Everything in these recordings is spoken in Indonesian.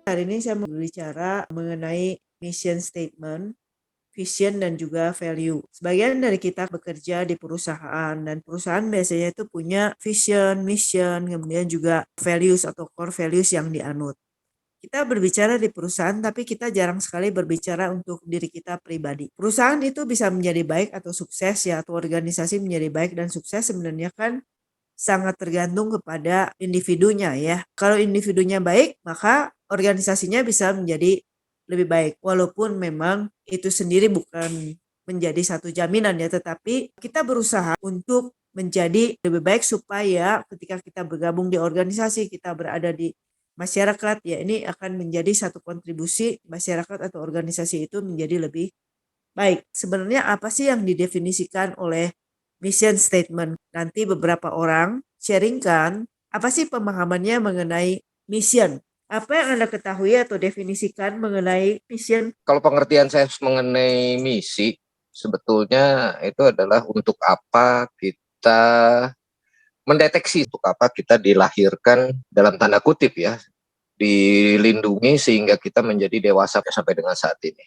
Hari ini saya mau berbicara mengenai mission statement, vision dan juga value. Sebagian dari kita bekerja di perusahaan dan perusahaan biasanya itu punya vision, mission, kemudian juga values atau core values yang dianut. Kita berbicara di perusahaan tapi kita jarang sekali berbicara untuk diri kita pribadi. Perusahaan itu bisa menjadi baik atau sukses ya, atau organisasi menjadi baik dan sukses sebenarnya kan sangat tergantung kepada individunya ya. Kalau individunya baik, maka organisasinya bisa menjadi lebih baik. Walaupun memang itu sendiri bukan menjadi satu jaminan ya, tetapi kita berusaha untuk menjadi lebih baik supaya ketika kita bergabung di organisasi, kita berada di masyarakat, ya ini akan menjadi satu kontribusi masyarakat atau organisasi itu menjadi lebih baik. Sebenarnya apa sih yang didefinisikan oleh mission statement? Nanti beberapa orang sharingkan apa sih pemahamannya mengenai mission. Apa yang Anda ketahui atau definisikan mengenai mission? Kalau pengertian saya mengenai misi, sebetulnya itu adalah untuk apa kita mendeteksi, untuk apa kita dilahirkan dalam tanda kutip ya, dilindungi sehingga kita menjadi dewasa sampai dengan saat ini.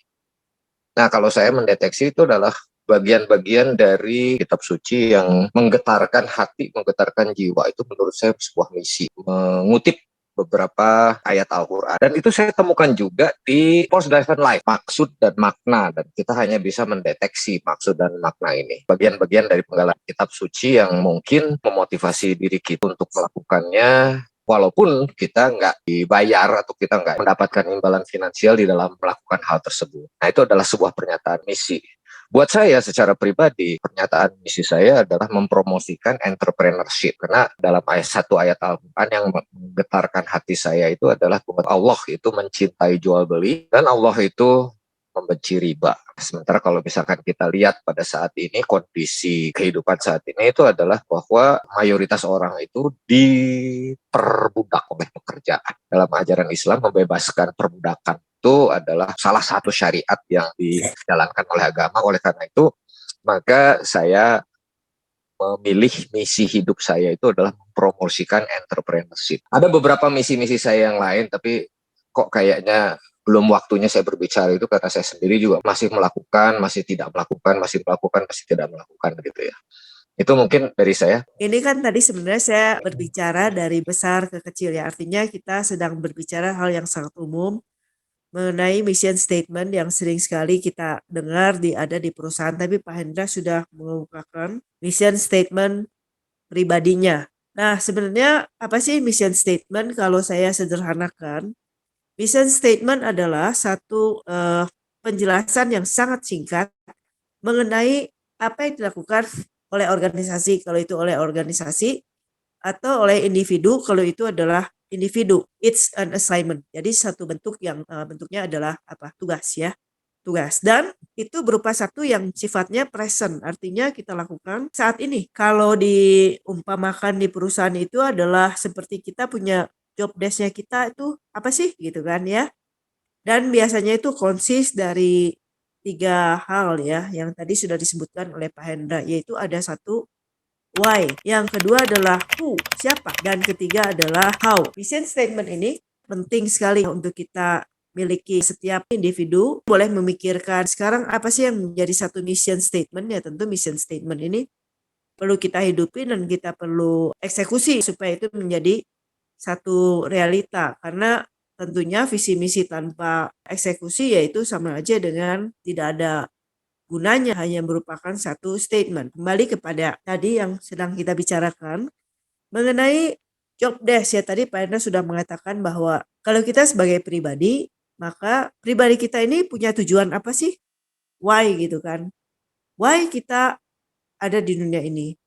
Nah, kalau saya mendeteksi itu adalah bagian-bagian dari kitab suci yang menggetarkan hati, menggetarkan jiwa. Itu menurut saya sebuah misi. Mengutip beberapa ayat Al-Quran. Dan itu saya temukan juga di Post-Driven Life, maksud dan makna. Dan kita hanya bisa mendeteksi maksud dan makna ini. Bagian-bagian dari penggalan kitab suci yang mungkin memotivasi diri kita untuk melakukannya, walaupun kita nggak dibayar atau kita nggak mendapatkan imbalan finansial di dalam melakukan hal tersebut. Nah, itu adalah sebuah pernyataan misi. Buat saya secara pribadi, pernyataan misi saya adalah mempromosikan entrepreneurship. Karena dalam satu ayat Al-Quran yang menggetarkan hati saya itu adalah bahwa Allah itu mencintai jual beli dan Allah itu membenci riba. Sementara kalau misalkan kita lihat pada saat ini, kondisi kehidupan saat ini itu adalah bahwa mayoritas orang itu diperbudak oleh pekerjaan. Dalam ajaran Islam, membebaskan perbudakan itu adalah salah satu syariat yang dijalankan oleh agama. Oleh karena itu, maka saya memilih misi hidup saya itu adalah mempromosikan entrepreneurship. Ada beberapa misi-misi saya yang lain, tapi kok kayaknya belum waktunya saya berbicara itu karena saya sendiri juga masih melakukan, masih tidak melakukan, masih melakukan, masih tidak melakukan gitu ya. Itu mungkin dari saya. Ini kan tadi sebenarnya saya berbicara dari besar ke kecil ya. Artinya kita sedang berbicara hal yang sangat umum mengenai mission statement yang sering sekali kita dengar ada di perusahaan. Tapi Pak Hendra sudah mengungkapkan mission statement pribadinya. Nah, sebenarnya apa sih mission statement kalau saya sederhanakan? Mission statement adalah satu penjelasan yang sangat singkat mengenai apa yang dilakukan oleh organisasi, kalau itu oleh organisasi, atau oleh individu, kalau itu adalah individu. It's an assignment. Jadi satu bentuk yang bentuknya adalah apa? Tugas ya. Tugas. Dan itu berupa satu yang sifatnya present. Artinya kita lakukan saat ini. Kalau diumpamakan di perusahaan itu adalah seperti kita punya job desk-nya kita itu apa sih gitu kan ya. Dan biasanya itu konsis dari 3 hal ya yang tadi sudah disebutkan oleh Pak Hendra, yaitu ada satu why, yang kedua adalah who, siapa, dan ketiga adalah how. Mission statement ini penting sekali untuk kita miliki. Setiap individu boleh memikirkan sekarang apa sih yang menjadi satu mission statement ya. Tentu mission statement ini perlu kita hidupi dan kita perlu eksekusi supaya itu menjadi satu realita, karena tentunya visi misi tanpa eksekusi yaitu sama aja dengan tidak ada gunanya, hanya merupakan satu statement. Kembali kepada tadi yang sedang kita bicarakan mengenai job desk ya, tadi Pak Hendra sudah mengatakan bahwa kalau kita sebagai pribadi, maka pribadi kita ini punya tujuan apa sih? Why gitu kan? Why kita ada di dunia ini?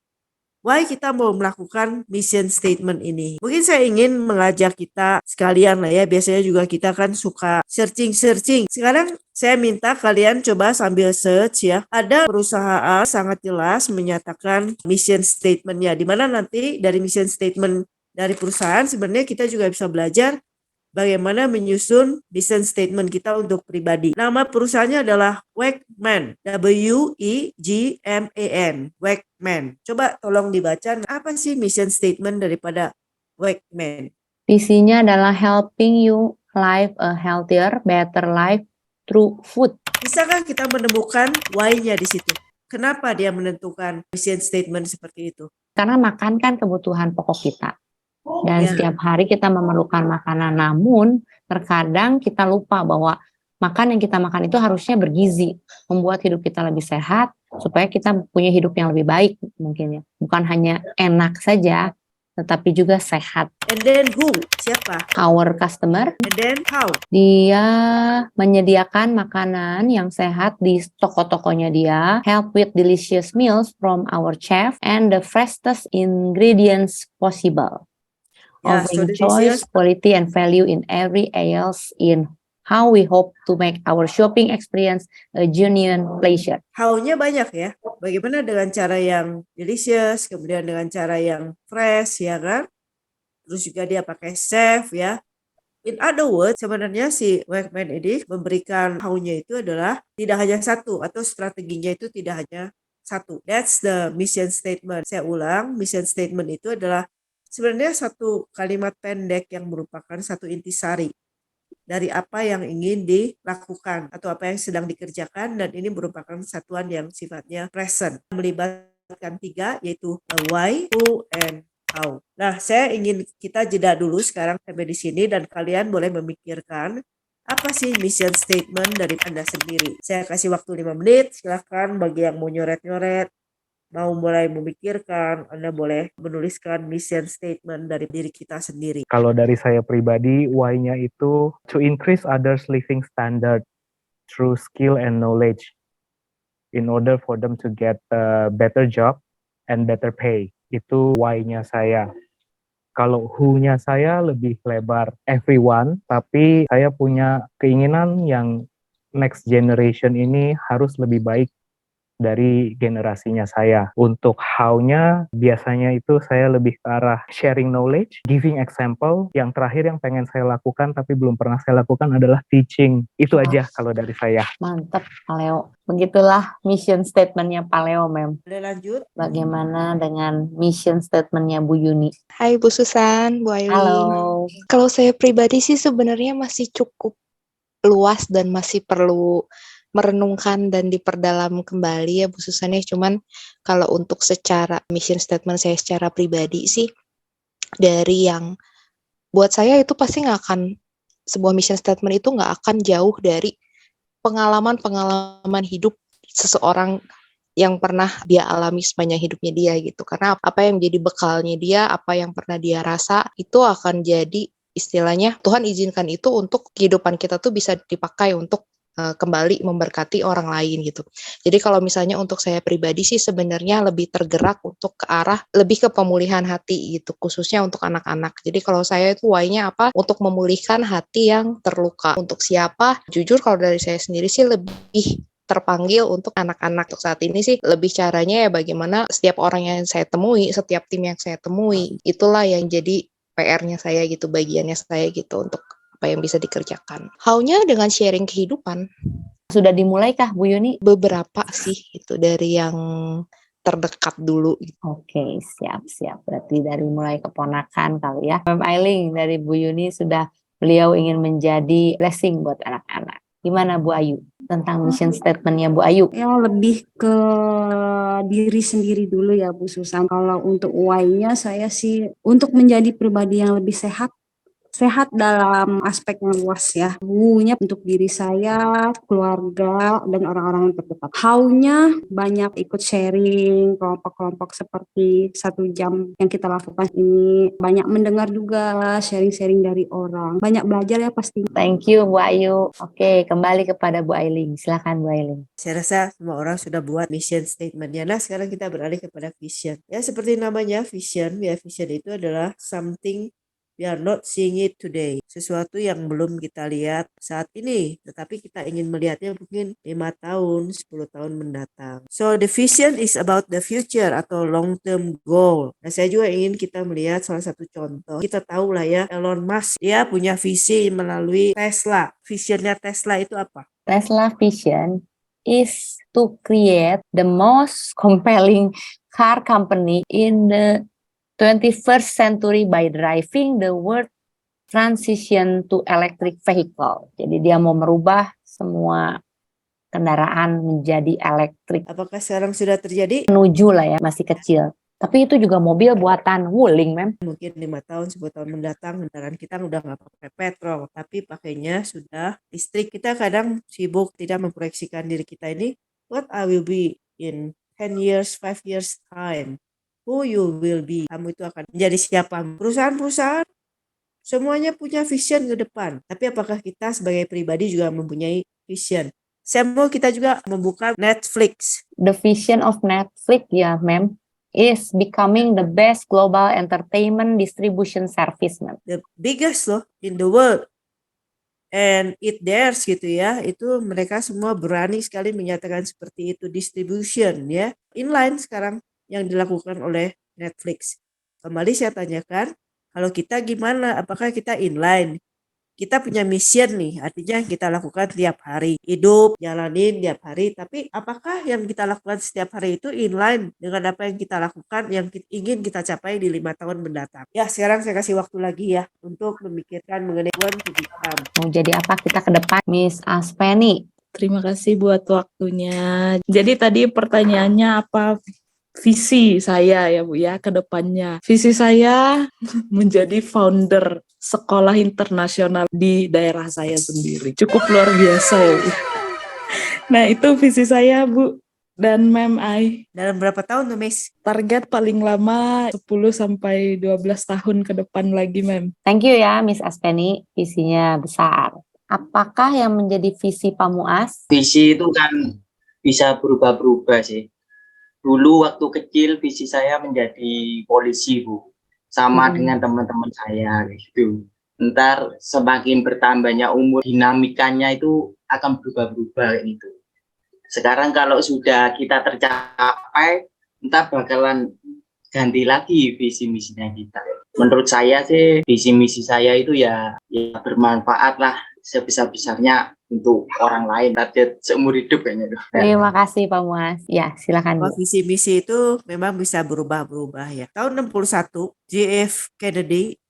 Why kita mau melakukan mission statement ini? Mungkin saya ingin mengajak kita sekalian lah ya. Biasanya juga kita kan suka searching. Sekarang saya minta kalian coba sambil search ya. Ada perusahaan sangat jelas menyatakan mission statementnya. Dimana nanti dari mission statement dari perusahaan sebenarnya kita juga bisa belajar bagaimana menyusun mission statement kita untuk pribadi. Nama perusahaannya adalah Wegman, Wegman, Wegman. Coba tolong dibaca, apa sih mission statement daripada Wegman? Visinya adalah helping you live a healthier, better life through food. Bisakah kita menemukan why-nya di situ? Kenapa dia menentukan mission statement seperti itu? Karena makan kan kebutuhan pokok kita. Dan Ya. setiap hari kita memerlukan makanan, namun terkadang kita lupa bahwa makan yang kita makan itu harusnya bergizi, membuat hidup kita lebih sehat, supaya kita punya hidup yang lebih baik mungkin ya. Bukan hanya enak saja, tetapi juga sehat. And then who? Siapa? Our customer, And then how? dia menyediakan makanan yang sehat di toko-tokonya dia, help with delicious meals from our chef, and the freshest ingredients possible. Ya, Offering so choice, quality, and value in every aisles in how we hope to make our shopping experience a genuine pleasure. How-nya banyak ya. Bagaimana dengan cara yang delicious, kemudian dengan cara yang fresh, ya kan? Terus juga dia pakai chef ya. In other words, sebenarnya si Wegman ini memberikan how-nya itu adalah tidak hanya satu, atau strateginya itu tidak hanya satu. That's the mission statement. Saya ulang, mission statement itu adalah sebenarnya satu kalimat pendek yang merupakan satu intisari dari apa yang ingin dilakukan atau apa yang sedang dikerjakan, dan ini merupakan satuan yang sifatnya present, melibatkan tiga, yaitu why, who, and how. Nah, saya ingin kita jeda dulu sekarang sampai di sini, dan kalian boleh memikirkan apa sih mission statement dari Anda sendiri. Saya kasih waktu 5 menit, silahkan bagi yang mau nyoret-nyoret, mau mulai memikirkan, Anda boleh menuliskan mission statement dari diri kita sendiri. Kalau dari saya pribadi, why-nya itu to increase others' living standard through skill and knowledge in order for them to get a better job and better pay. Itu why-nya saya. Kalau who-nya saya lebih lebar everyone, tapi saya punya keinginan yang next generation ini harus lebih baik dari generasinya saya. Untuk how-nya biasanya itu saya lebih ke arah sharing knowledge, giving example. Yang terakhir yang pengen saya lakukan tapi belum pernah saya lakukan adalah teaching. Itu aja kalau dari saya. Mantap, Pak Leo. Begitulah mission statement-nya Pak Leo, Mem. Boleh lanjut? Bagaimana dengan mission statement-nya Bu Yuni? Hai Bu Susan, Bu Aileen. Halo. Kalau saya pribadi sih sebenarnya masih cukup luas dan masih perlu merenungkan dan diperdalam kembali ya Bu Susan ya. Cuman kalau untuk secara mission statement saya secara pribadi sih, dari yang buat saya itu pasti nggak akan, sebuah mission statement itu nggak akan jauh dari pengalaman-pengalaman hidup seseorang yang pernah dia alami sepanjang hidupnya dia gitu. Karena apa yang menjadi bekalnya dia, apa yang pernah dia rasa, itu akan jadi istilahnya Tuhan izinkan itu untuk kehidupan kita tuh bisa dipakai untuk kembali memberkati orang lain gitu. Jadi kalau misalnya untuk saya pribadi sih sebenarnya lebih tergerak untuk ke arah lebih ke pemulihan hati gitu, khususnya untuk anak-anak. Jadi kalau saya itu why-nya apa? Untuk memulihkan hati yang terluka. Untuk siapa? Jujur kalau dari saya sendiri sih lebih terpanggil untuk anak-anak. Untuk saat ini sih lebih caranya ya bagaimana setiap orang yang saya temui, setiap tim yang saya temui, itulah yang jadi PR-nya saya gitu, bagiannya saya gitu untuk apa yang bisa dikerjakan. How-nya dengan sharing kehidupan. Sudah dimulaikah Bu Yuni? Beberapa sih itu dari yang terdekat dulu. Oke, siap-siap. Berarti dari mulai keponakan kali ya. Mem Aileen, dari Bu Yuni sudah beliau ingin menjadi blessing buat anak-anak. Gimana Bu Ayu tentang mission statement-nya Bu Ayu? Ya lebih ke diri sendiri dulu ya Bu Susan. Kalau untuk why-nya saya sih untuk menjadi pribadi yang lebih sehat dalam aspek yang luas ya. Who-nya untuk diri saya, keluarga, dan orang-orang yang terdekat. How-nya banyak ikut sharing, kelompok-kelompok seperti 1 jam yang kita lakukan ini. Banyak mendengar juga, sharing-sharing dari orang. Banyak belajar ya pasti. Thank you Bu Ayu. Oke, kembali kepada Bu Aileen. Silakan Bu Aileen. Saya rasa semua orang sudah buat mission statement-nya. Nah, sekarang kita beralih kepada vision. Ya, seperti namanya vision, ya vision itu adalah something we are not seeing it today. Sesuatu yang belum kita lihat saat ini, tetapi kita ingin melihatnya mungkin 5 tahun, 10 tahun mendatang. So, the vision is about the future atau long term goal. Nah, saya juga ingin kita melihat salah satu contoh. Kita tahu lah ya, Elon Musk, dia punya visi melalui Tesla. Visionnya Tesla itu apa? Tesla vision is to create the most compelling car company in the 21st century by driving the world transition to electric vehicle. Jadi dia mau merubah semua kendaraan menjadi elektrik. Apakah sekarang sudah terjadi? Menuju lah ya, masih kecil. Tapi itu juga mobil buatan Wuling, Mem. Mungkin 5 tahun, 10 tahun mendatang kendaraan kita udah nggak pakai petrol, tapi pakainya sudah listrik. Kita kadang sibuk tidak memproyeksikan diri kita ini, what I will be in 10 years, 5 years time. Who you will be. Kamu itu akan menjadi siapa. Perusahaan-perusahaan semuanya punya vision ke depan. Tapi apakah kita sebagai pribadi juga mempunyai vision? Saya mau kita juga membuka Netflix. The vision of Netflix ya, Mem, is becoming the best global entertainment distribution service, Mem. The biggest loh in the world. And it theirs gitu ya. Itu mereka semua berani sekali menyatakan seperti itu. Distribution ya. Inline sekarang yang dilakukan oleh Netflix. Kembali saya tanyakan, kalau kita gimana? Apakah kita inline? Kita punya mission nih, artinya kita lakukan tiap hari. Hidup, jalanin tiap hari. Tapi apakah yang kita lakukan setiap hari itu inline dengan apa yang kita lakukan, yang ingin kita capai di 5 tahun mendatang? Ya, sekarang saya kasih waktu lagi ya untuk memikirkan mengenai want to become. Mau jadi apa kita ke depan? Miss Aspeni. Terima kasih buat waktunya. Jadi tadi pertanyaannya apa visi saya ya Bu ya ke depannya. Visi saya menjadi founder sekolah internasional di daerah saya sendiri. Cukup luar biasa ya Bu. Nah itu visi saya Bu dan Mem Ai. Dalam berapa tahun tuh, Miss? Target paling lama 10 sampai 12 tahun ke depan lagi Mem. Thank you ya Miss Aspeni, visinya besar. Apakah yang menjadi visi Pak Muas? Visi itu kan bisa berubah-berubah sih. Dulu waktu kecil visi saya menjadi polisi Bu, sama dengan teman-teman saya gitu. Ntar semakin bertambahnya umur, dinamikanya itu akan berubah-berubah gitu. Sekarang kalau sudah kita tercapai, ntar bakalan ganti lagi visi misinya kita. Menurut saya sih visi misi saya itu ya bermanfaat lah sebesar-besarnya untuk orang lain, target seumur hidup kayaknya. Terima kasih Pak Muas. Ya, silakan Bu. Visi misi itu memang bisa berubah-berubah ya. Tahun 61, JF Kennedy,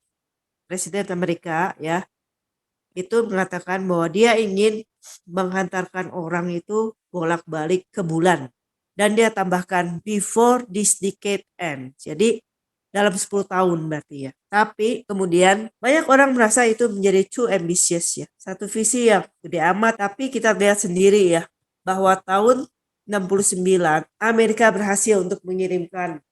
Presiden Amerika ya, itu mengatakan bahwa dia ingin menghantarkan orang itu bolak-balik ke bulan. Dan dia tambahkan before this decade ends. Jadi dalam 10 tahun berarti ya. Tapi kemudian banyak orang merasa itu menjadi too ambitious ya. Satu visi yang gede amat, tapi kita lihat sendiri ya bahwa tahun 69 Amerika berhasil untuk mengirimkan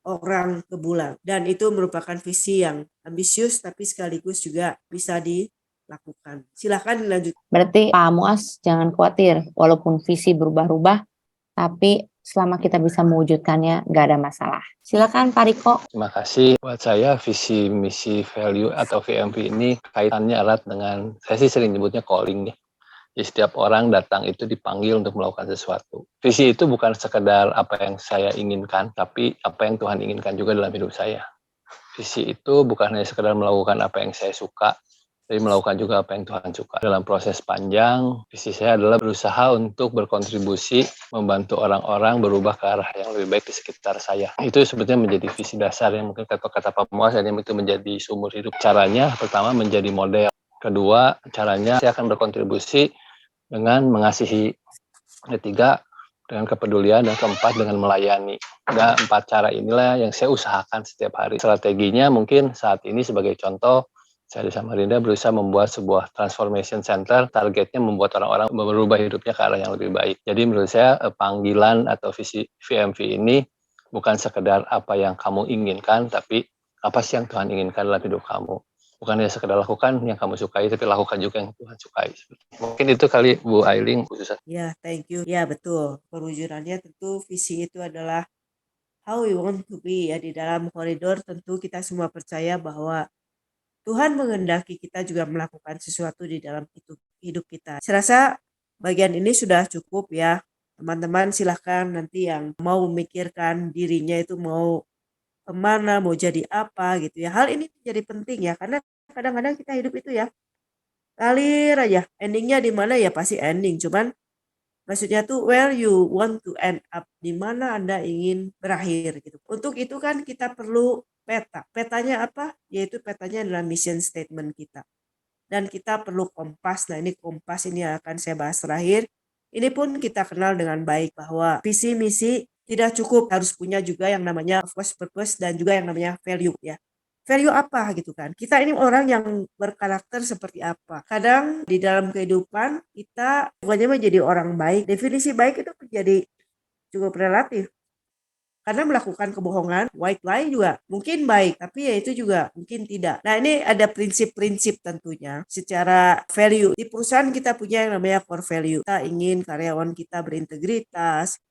orang ke bulan. Dan itu merupakan visi yang ambisius tapi sekaligus juga bisa dilakukan. Silakan dilanjut. Berarti Pak Muas jangan khawatir, walaupun visi berubah-ubah, tapi selama kita bisa mewujudkannya, nggak ada masalah. Silakan Pak Riko. Terima kasih. Buat saya, visi, misi, value, atau VMV ini kaitannya erat dengan, saya sih sering nyebutnya calling ya. Jadi setiap orang datang itu dipanggil untuk melakukan sesuatu. Visi itu bukan sekedar apa yang saya inginkan, tapi apa yang Tuhan inginkan juga dalam hidup saya. Visi itu bukan hanya sekedar melakukan apa yang saya suka, tapi melakukan juga apa yang Tuhan suka. Dalam proses panjang, visi saya adalah berusaha untuk berkontribusi, membantu orang-orang berubah ke arah yang lebih baik di sekitar saya. Itu sebetulnya menjadi visi dasar yang mungkin kata Pak Muas, yang itu menjadi seumur hidup. Caranya, pertama menjadi model. Kedua, caranya saya akan berkontribusi dengan mengasihi. Ketiga, dengan kepedulian. Dan keempat, dengan melayani. Dan 4 cara inilah yang saya usahakan setiap hari. Strateginya mungkin saat ini sebagai contoh, saya di Samarinda berusaha membuat sebuah transformation center, targetnya membuat orang-orang berubah hidupnya ke arah yang lebih baik. Jadi menurut saya panggilan atau visi VMV ini bukan sekedar apa yang kamu inginkan, tapi apa sih yang Tuhan inginkan dalam hidup kamu. Bukan hanya sekedar lakukan yang kamu sukai, tapi lakukan juga yang Tuhan sukai. Mungkin itu kali Bu Ailing khususnya. Ya, thank you. Ya, betul. Perwujudannya tentu visi itu adalah how we want to be ya. Di dalam koridor tentu kita semua percaya bahwa Tuhan menghendaki kita juga melakukan sesuatu di dalam hidup kita. Saya rasa bagian ini sudah cukup ya. Teman-teman silahkan nanti yang mau memikirkan dirinya itu mau kemana, mau jadi apa gitu ya. Hal ini menjadi penting ya, karena kadang-kadang kita hidup itu ya kalir aja. Endingnya di mana ya pasti ending. Cuman maksudnya tuh where you want to end up, di mana Anda ingin berakhir gitu. Untuk itu kan kita perlu peta. Petanya apa? Yaitu petanya adalah mission statement kita. Dan kita perlu kompas. Nah, ini kompas ini yang akan saya bahas terakhir. Ini pun kita kenal dengan baik bahwa visi misi tidak cukup, harus punya juga yang namanya purpose dan juga yang namanya value ya. Value apa gitu kan? Kita ini orang yang berkarakter seperti apa? Kadang di dalam kehidupan kita bukannya menjadi orang baik. Definisi baik itu menjadi cukup relatif. Karena melakukan kebohongan, white lie juga mungkin baik, tapi ya itu juga mungkin tidak. Nah, ini ada prinsip-prinsip tentunya secara value. Di perusahaan kita punya yang namanya core value. Kita ingin karyawan kita berintegritas,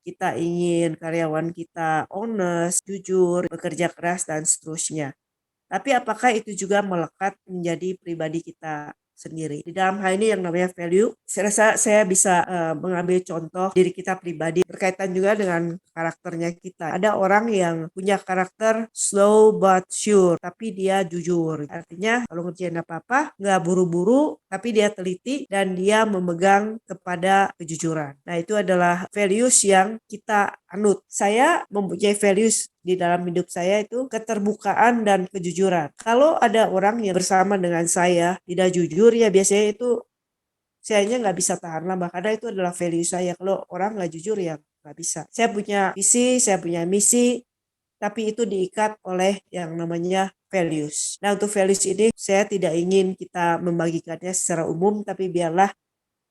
kita ingin karyawan kita honest, jujur, bekerja keras, dan seterusnya. Tapi apakah itu juga melekat menjadi pribadi kita sendiri? Di dalam hal ini yang namanya value, saya rasa saya bisa mengambil contoh diri kita pribadi berkaitan juga dengan karakternya kita. Ada orang yang punya karakter slow but sure, tapi dia jujur. Artinya kalau ngerjain apa-apa, nggak buru-buru, tapi dia teliti dan dia memegang kepada kejujuran. Nah, itu adalah values yang kita anut. Saya mempunyai values di dalam hidup saya itu keterbukaan dan kejujuran. Kalau ada orang yang bersama dengan saya tidak jujur, ya biasanya itu sayanya nggak bisa tahan lama karena itu adalah value saya. Kalau orang nggak jujur ya nggak bisa. Saya punya visi, saya punya misi, tapi itu diikat oleh yang namanya values. Nah, untuk values ini saya tidak ingin kita membagikannya secara umum, tapi biarlah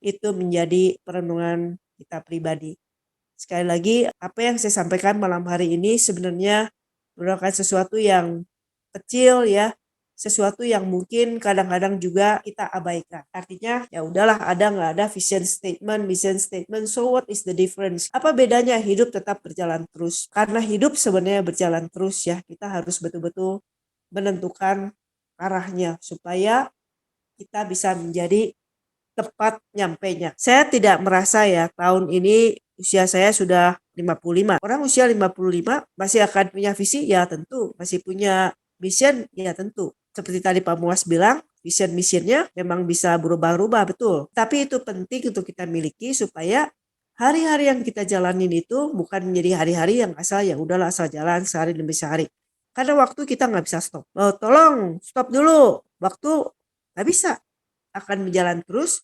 itu menjadi perenungan kita pribadi. Sekali lagi, apa yang saya sampaikan malam hari ini sebenarnya merupakan sesuatu yang kecil ya, sesuatu yang mungkin kadang-kadang juga kita abaikan. Artinya ya udahlah, ada nggak ada vision statement, so what is the difference? Apa bedanya? Hidup tetap berjalan terus. Karena hidup sebenarnya berjalan terus ya, kita harus betul-betul menentukan arahnya supaya kita bisa menjadi tepat nyampenya. Saya tidak merasa ya tahun ini usia saya sudah 55. Orang usia 55 masih akan punya visi? Ya tentu. Masih punya mission? Ya tentu. Seperti tadi Pak Muas bilang, mission-missionnya memang bisa berubah-ubah, betul. Tapi itu penting untuk kita miliki supaya hari-hari yang kita jalanin itu bukan menjadi hari-hari yang asal ya udahlah asal jalan sehari demi sehari. Karena waktu kita nggak bisa stop. Oh, tolong stop dulu. Waktu nggak bisa. Akan berjalan terus.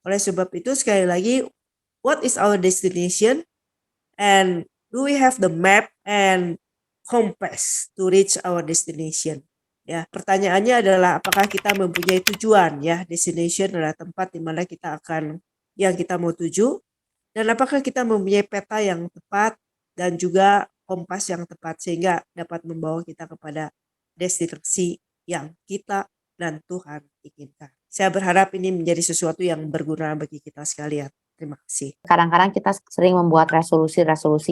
Oleh sebab itu sekali lagi, what is our destination and do we have the map and compass to reach our destination? Ya, pertanyaannya adalah apakah kita mempunyai tujuan ya? Destination adalah tempat di mana kita akan yang kita mau tuju, dan apakah kita mempunyai peta yang tepat dan juga kompas yang tepat sehingga dapat membawa kita kepada destinasi yang kita dan Tuhan inginkan. Saya berharap ini menjadi sesuatu yang berguna bagi kita sekalian. Terima kasih. Kadang-kadang kita sering membuat resolusi,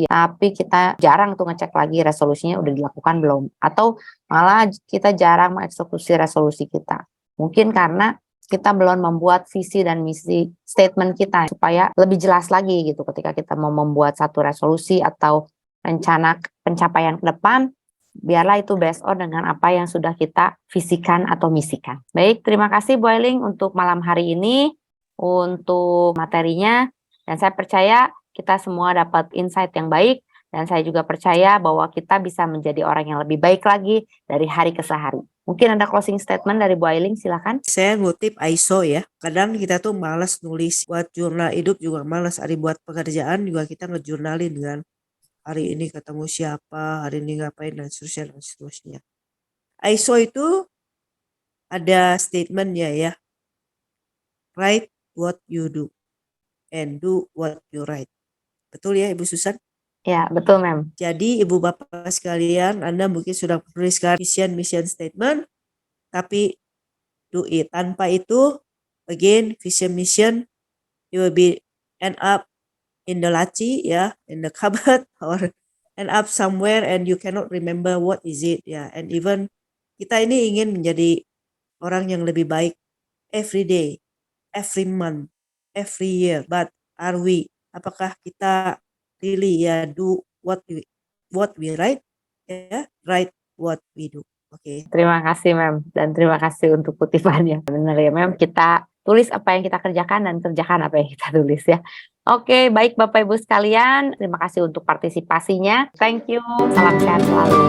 tapi kita jarang tuh ngecek lagi resolusinya udah dilakukan belum. Atau malah kita jarang mengeksekusi resolusi kita. Mungkin karena kita belum membuat visi dan misi statement kita supaya lebih jelas lagi gitu ketika kita mau membuat satu resolusi atau rencana pencapaian ke depan. Biarlah itu based on dengan apa yang sudah kita visikan atau misikan. Baik, terima kasih Bu Ailing untuk malam hari ini, untuk materinya. Dan saya percaya kita semua dapat insight yang baik. Dan saya juga percaya bahwa kita bisa menjadi orang yang lebih baik lagi dari hari ke hari. Mungkin ada closing statement dari Bu Ailing, silakan. Saya ngutip ISO ya. Kadang kita tuh malas nulis. Buat jurnal hidup juga malas. Hari buat pekerjaan juga kita ngejurnalin kan. Hari ini ketemu siapa, hari ini ngapain, dan seterusnya, dan seterusnya. ISO itu ada statementnya ya. Write what you do and do what you write. Betul ya Ibu Susan? Ya, betul Mem. Jadi Ibu Bapak sekalian, Anda mungkin sudah menuliskan mission statement, tapi do it. Tanpa itu, again, vision mission, you will be end up in the laci ya, in the cupboard, or end up somewhere and you cannot remember what is it ya. And even kita ini ingin menjadi orang yang lebih baik every day, every month, every year. But are we? Apakah kita really ya do what we write ya, write what we do. Oke. Terima kasih Mem, dan terima kasih untuk kutipannya. Benar ya Mem, kita tulis apa yang kita kerjakan dan kerjakan apa yang kita tulis ya. Oke, baik Bapak Ibu sekalian, terima kasih untuk partisipasinya. Thank you, salam sehat selalu.